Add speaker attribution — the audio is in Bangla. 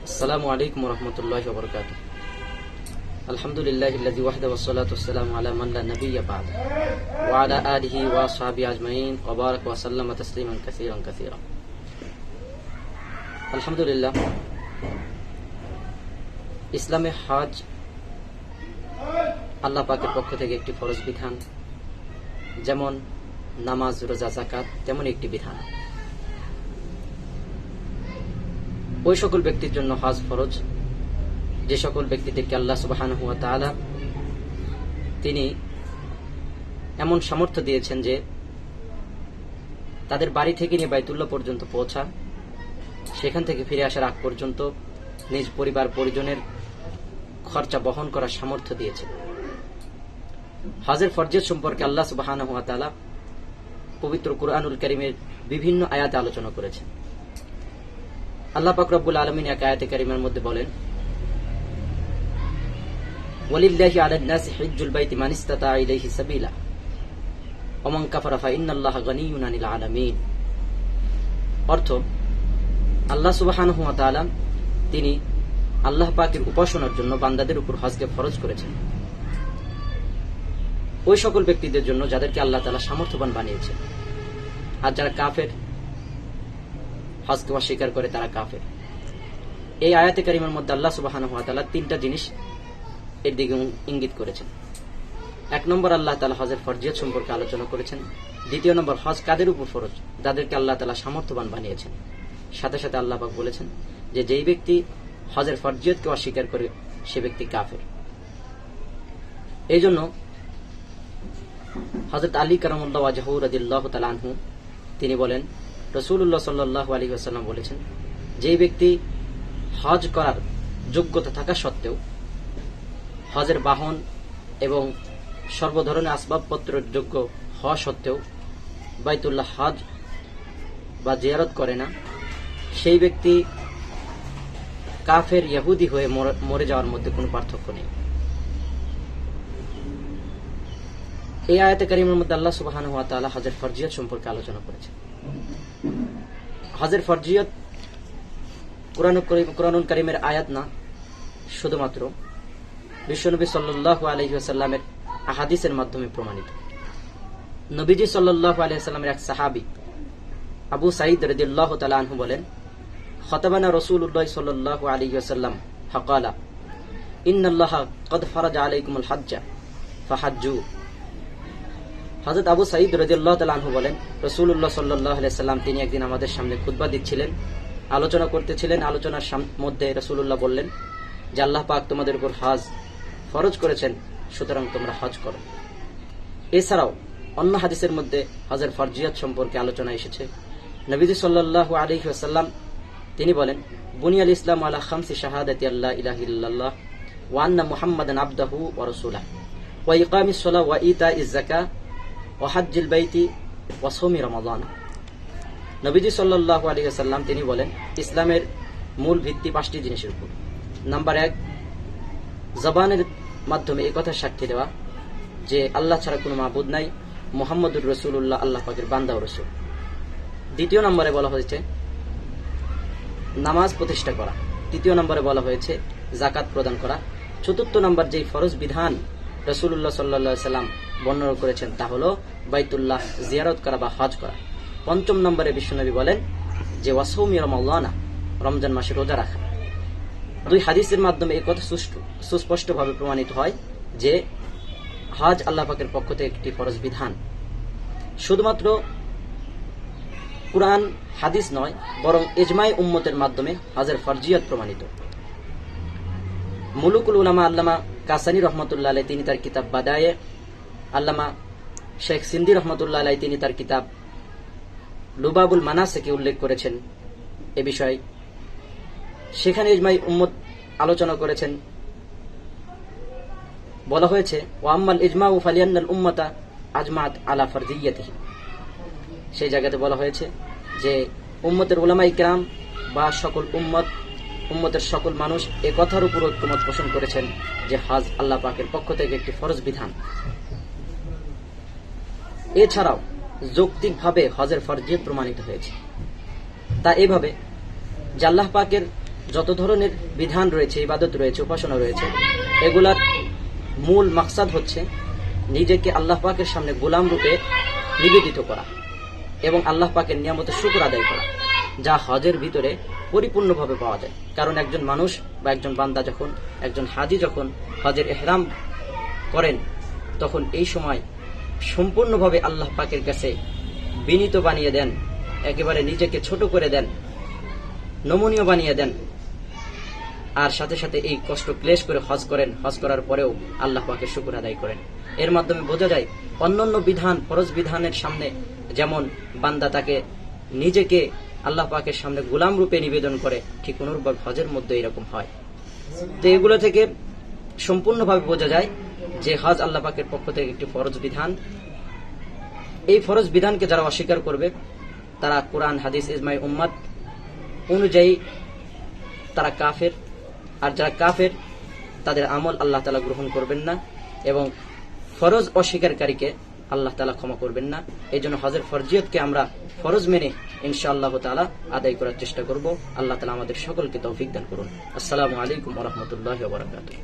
Speaker 1: আসসালামু আলাইকুম ওয়া রাহমাতুল্লাহি ওয়া বারাকাতুহু। আলহামদুলিল্লাহিল্লাযী ওয়াহদাহু ওয়াসসালাতু ওয়াসসালামু আলা মান লা নাবিয়্যা বা'দা ওয়া আলা আলিহি ওয়া আসহাবিহি আজমাইন ওয়া বারাকা ওয়া সাল্লামা তাসলিমান কাসীরান কাসীরা। আলহামদুলিল্লাহ, ইসলামে হজ আল্লাহ পাকের পক্ষ থেকে একটি ফরজ বিধান। যেমন নামাজ, রোজা, যাকাত তেমন একটি বিধান। ওই সকল ব্যক্তির জন্য হজ ফরজ যে সকল ব্যক্তিদেরকে আল্লাহ সুবহানাহু ওয়া তাআলা তিনি এমন সামর্থ্য দিয়েছেন যে তাদের বাড়ি থেকে নিয়ে বাইতুল্লাহ পর্যন্ত পৌঁছা, সেখান থেকে ফিরে আসার আগ পর্যন্ত নিজ পরিবার পরিজনের খরচা বহন করার সামর্থ্য দিয়েছে। হজের ফরজিয়ত সম্পর্কে আল্লাহ সুবহানাহু ওয়া তাআলা পবিত্র কুরআনুল কারীমের বিভিন্ন আয়াতে আলোচনা করেছেন। আল্লাহ পাক রব্বুল আলামিন এক আয়াতে কারিমার মধ্যে বলেন, ওয়ালিল্লাহি আলান নাসি হিজ্জুল বাইতি মান ইসতাতা ইলাইহি সাবিলা ওয়া মান কাফারা ফা ইন্নাল্লাহা গানিয়্যুন আনিল আলামিন। অর্থ, আল্লাহ সুবহানাহু ওয়া তাআলা তিনি আল্লাহ পাকের উপাসনার জন্য বান্দাদের উপর হজকে ফরজ করেছেন ওই সকল ব্যক্তিদের জন্য যাদেরকে আল্লাহ তাআলা সামর্থ্যবান বানিয়েছেন। আর যারা কাফের, হজকে অস্বীকার করে, তারা কাফের। এই আয়াতে কারিমার মধ্যে আল্লাহ সুবহানাহু ওয়া তাআলা তিনটা জিনিস এর দিকে ইঙ্গিত করেছেন। এক নম্বর, আল্লাহ তাআলা হজের ফরজিয়ত সম্পর্কে আলোচনা করেছেন। দ্বিতীয় নম্বর, হজ কাদের উপর ফরজ? যাদেরকে আল্লাহ তাআলা সামর্থ্যবান বানিয়েছেন। সাথে সাথে আল্লাহ পাক বলেছেন যে যেই ব্যক্তি হজের ফরজিয়তকে অস্বীকার করে সে ব্যক্তি কাফের। এই জন্য হযরত আলী কারামাল্লাহু ওয়াজহু রাদিয়াল্লাহু তাআলা আনহু তিনি বলেন, রাসূলুল্লাহ সাল্লাল্লাহু আলাইহি ওয়াসাল্লাম বলেছেন, যেই ব্যক্তি হজ করার যোগ্যতা থাকা সত্ত্বেও, হজের বাহন এবং সর্ব ধরনের আসবাবপত্রের যোগ্য হওয়া সত্ত্বেও বাইতুল্লাহ হজ বা জিয়ারত করে না, সেই ব্যক্তি কাফের, ইহুদি হয়ে মরে যাওয়ার মধ্যে কোনো পার্থক্য নেই। এই আয়াতে কারিমের মধ্যে আল্লাহ সুবহানাহু ওয়া তাআলা হজের ফরজিয়ত সম্পর্কে আলোচনা করেছেন। হজের ফরজিয়ত কুরআনুল কারীমের আয়াত না, শুধুমাত্র বিশ্বনবী সাল্লাল্লাহু আলাইহি ওয়াসাল্লামের আহাদিসের মাধ্যমে প্রমাণিত। নবীজি সাল্লাল্লাহু আলাইহি ওয়াসাল্লামের এক সাহাবী আবু সাঈদ রাদিয়াল্লাহু তাআলা আনহু বলেন, খাতাবানা রাসূলুল্লাহ সাল্লাল্লাহু আলাইহি ওয়াসাল্লাম ফাকালা ইন্নাল্লাহা ক্বাদ ফারাজা আলাইকুমুল হজ্জা ফাহাজ্জু। হযরত আবু সাঈদ রাদিয়াল্লাহু তাআলা আনহু বলেন, রাসূলুল্লাহ সাল্লাল্লাহু আলাইহি ওয়াসাল্লাম তিনি একদিন আমাদের সামনে খুতবা দিচ্ছিলেন, আলোচনা করতেছিলেন। আলোচনার মধ্যে রাসূলুল্লাহ বললেন যে আল্লাহ পাক তোমাদের উপর হজ ফরজ করেছেন, সুতরাং তোমরা হজ করো। এছাড়াও অন্য হাদিসের মধ্যে হজের ফরজিয়ত সম্পর্কে আলোচনা এসেছে। নবীজি সাল্লাল্লাহু আলাইহি ওয়াসাল্লাম তিনি বলেন, বুনিয়াল ইসলাম আলা খামসি শাহাদাতি আল্লা ইলাহা ইল্লাল্লাহ ওয়া আন্না মুহাম্মাদান আবদুহু ওয়া রাসূলুহু ওয়া ইকামিস সালাহ ওয়া ইতাইজ যাকাত ওয়া হজ্জিল বাইতি ওয়া সাওমি রমাদান। নবীজি সাল্লাল্লাহু আলাইহি ওয়াসাল্লাম তিনি বলেন, ইসলামের মূল ভিত্তি 5টি জিনিসের উপর। নাম্বার 1, জবানের মাধ্যমে এই কথা সাক্ষী দেওয়া যে আল্লাহ ছাড়া কোনো মাবুদ নাই, মুহাম্মদুর রাসূলুল্লাহ আল্লাহ পাকের বান্দা ও রাসূল। দ্বিতীয় নম্বরে বলা হয়েছে নামাজ প্রতিষ্ঠা করা। তৃতীয় নম্বরে বলা হয়েছে যাকাত প্রদান করা। চতুর্থ নম্বর যেই ফরজ বিধান রাসূলুল্লাহ সাল্লাল্লাহু আলাইহি ওয়াসাল্লাম বর্ণনা করেছেন তা হলো বাইতুল্লাহ জিয়ারত করা বা হজ করা। পঞ্চম নম্বরে বিশ্বনবী বলেন যে ওয়াসাউমি রমাদান, রমজান মাসে রোজা রাখা। দুই হাদিসের মাধ্যমে এই কথা সুস্পষ্টভাবে প্রমাণিত হয় যে হজ আল্লাহ পাকের পক্ষ থেকে একটি ফরজ বিধান। শুধুমাত্র কুরআন হাদিস নয়, বরং ইজমাই উম্মতের মাধ্যমে হজের ফরজিয়ত প্রমাণিত। মুলুকুল উলামা আল্লামা কাসানি রহমতুল্লাহ আলাইহি তিনি তার কিতাব বাদায়ে, আল্লামা শেখ সিন্দি রহমতুল্লাহ আলাইহি তিনি তার কিতাব লুবাবুল মানাসিকে উল্লেখ করেছেন এ বিষয়ে। সেখানে ইজমাই উম্মত আলোচনা করেছেন। বলা হয়েছে ওয়াম্মাল ইজমাউ ফালিয়ান্নাল উম্মাতা আজমাত আলা ফরজিয়্যতিহি। সেই জায়গাতে বলা হয়েছে যে উম্মতের উলামায়ে কিরাম বা সকল উম্মতের সকল মানুষ এ কথার উপর ঐকমত পোষণ করেছেন যে হজ আল্লাহ পাকের পক্ষ থেকে একটি ফরজ বিধান। এছাড়াও যৌক্তিকভাবে হজের ফরজিয়ত প্রমাণিত হয়েছে। তা এভাবে যে আল্লাহ পাকের যত ধরনের বিধান রয়েছে, ইবাদত রয়েছে, উপাসনা রয়েছে, এগুলার মূল মাকসাদ হচ্ছে নিজেকে আল্লাহ পাকের সামনে গোলাম রূপে নিবেদিত করা এবং আল্লাহ পাকের নিয়ামতের শুকর আদায় করা, যা হজের ভিতরে পরিপূর্ণভাবে পাওয়া যায়। কারণ একজন মানুষ বা একজন বান্দা যখন, একজন হাজি যখন হজের ইহরাম করেন, তখন এই সময় সম্পূর্ণভাবে আল্লাহ পাকের কাছে বিনীত বানিয়ে দেন, একেবারে নিজেকে ছোট করে দেন, নমনীয় বানিয়ে দেন, আর সাথে সাথে এই কষ্ট ক্লেশ করে হজ করেন। হজ করার পরেও আল্লাহ পাকের শুকর আদায় করেন। এর মাধ্যমে বোঝা যায় অন্যান্য বিধান, ফরজ বিধানের সামনে যেমন বান্দা তাকে নিজেকে আল্লাহ পাকের সামনে গোলাম রূপে নিবেদন করে, ঠিক অনুরূপভাবে হজের মধ্যে এরকম হয়। তো এগুলো থেকে সম্পূর্ণভাবে বোঝা যায় যে হজ আল্লাহ পাকের পক্ষ থেকে একটি ফরজ বিধান। এই ফরজ বিধানকে যারা অস্বীকার করবে, তারা কোরআন, হাদিস, ইজমাই উম্মাত অনুযায়ী তারা কাফের। আর যারা কাফের, তাদের আমল আল্লাহ তাআলা গ্রহণ করবেন না এবং ফরজ অস্বীকারীকে আল্লাহ তাআলা ক্ষমা করবেন না। এই জন্য হজের ফরজিয়তকে আমরা ফরজ মেনে ইনশাআল্লাহ তাআলা আদায় করার চেষ্টা করব। আল্লাহ তাআলা আমাদের সকলকে তৌফিক দান করুন। আসসালামু আলাইকুম ওয়া রাহমাতুল্লাহি ওয়া বারাকাতুহু।